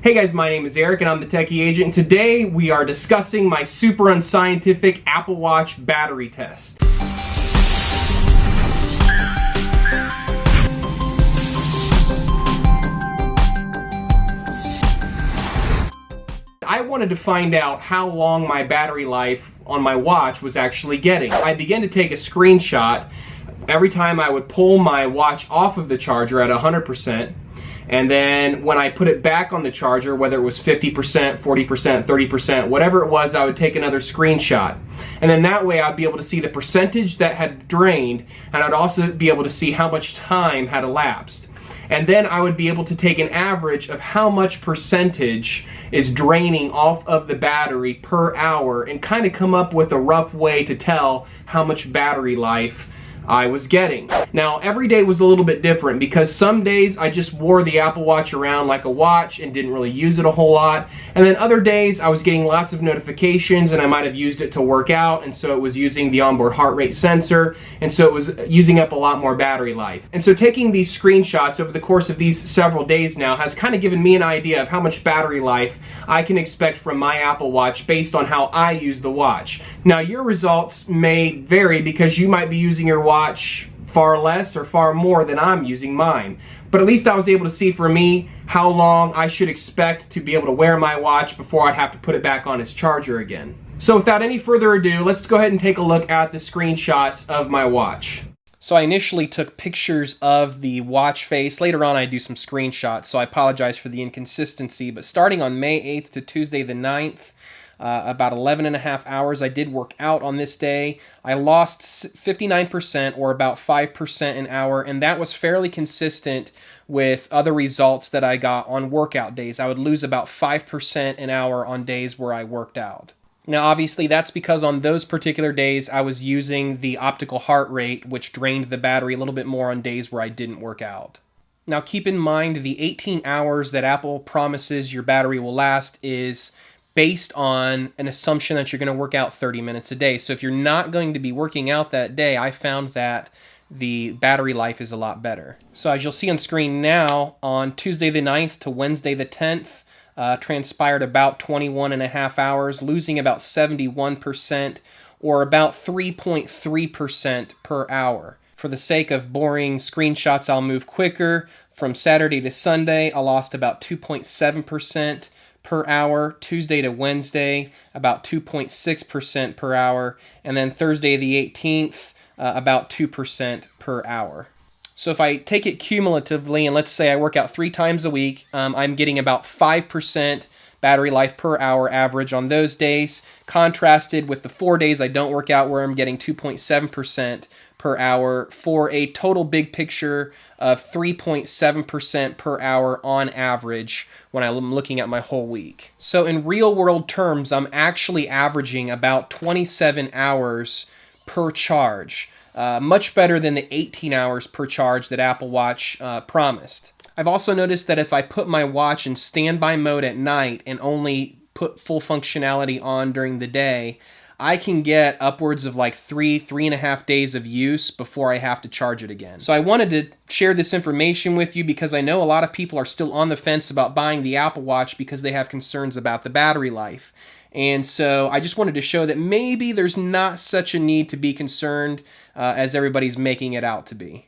Hey guys, my name is Eric and I'm the Techy Agent, and today we are discussing my super unscientific Apple Watch battery test. I wanted to find out how long my battery life on my watch was actually getting. I began to take a screenshot every time I would pull my watch off of the charger at 100%. And then when I put it back on the charger, whether it was 50%, 40%, 30%, whatever it was, I would take another screenshot. And then that way I'd be able to see the percentage that had drained, and I'd also be able to see how much time had elapsed. And then I would be able to take an average of how much percentage is draining off of the battery per hour and kind of come up with a rough way to tell how much battery life I was getting. Now, every day was a little bit different because some days I just wore the Apple Watch around like a watch and didn't really use it a whole lot. And then other days I was getting lots of notifications and I might have used it to work out, and so it was using the onboard heart rate sensor, and so it was using up a lot more battery life. And so taking these screenshots over the course of these several days now has kind of given me an idea of how much battery life I can expect from my Apple Watch based on how I use the watch. Now, your results may vary because you might be using your watch far less or far more than I'm using mine. But at least I was able to see for me how long I should expect to be able to wear my watch before I'd have to put it back on its charger again. So without any further ado, let's go ahead and take a look at the screenshots of my watch. So I initially took pictures of the watch face. Later on I do some screenshots, so I apologize for the inconsistency. But starting on May 8th to Tuesday the 9th, about 11 and a half hours, I did work out on this day. I lost 59%, or about 5% an hour, and that was fairly consistent with other results that I got on workout days. I would lose about 5% an hour on days where I worked out. Now, obviously, that's because on those particular days, I was using the optical heart rate, which drained the battery a little bit more on days where I didn't work out. Now, keep in mind the 18 hours that Apple promises your battery will last is based on an assumption that you're going to work out 30 minutes a day. So if you're not going to be working out that day, I found that the battery life is a lot better. So as you'll see on screen now, on Tuesday the 9th to Wednesday the 10th, transpired about 21 and a half hours, losing about 71%, or about 3.3% per hour. For the sake of boring screenshots, I'll move quicker. From Saturday to Sunday, I lost about 2.7% per hour. Tuesday to Wednesday, about 2.6% per hour. And then Thursday the 18th, about 2% per hour. So if I take it cumulatively, and let's say I work out 3 times a week, I'm getting about 5% battery life per hour average on those days, contrasted with the 4 days I don't work out where I'm getting 2.7% per hour, for a total big picture of 3.7% per hour on average when I'm looking at my whole week. So in real world terms, I'm actually averaging about 27 hours per charge, much better than the 18 hours per charge that Apple Watch promised. I've also noticed that if I put my watch in standby mode at night and only put full functionality on during the day, I can get upwards of like 3.5 days of use before I have to charge it again. So I wanted to share this information with you because I know a lot of people are still on the fence about buying the Apple Watch because they have concerns about the battery life. And so I just wanted to show that maybe there's not such a need to be concerned as everybody's making it out to be.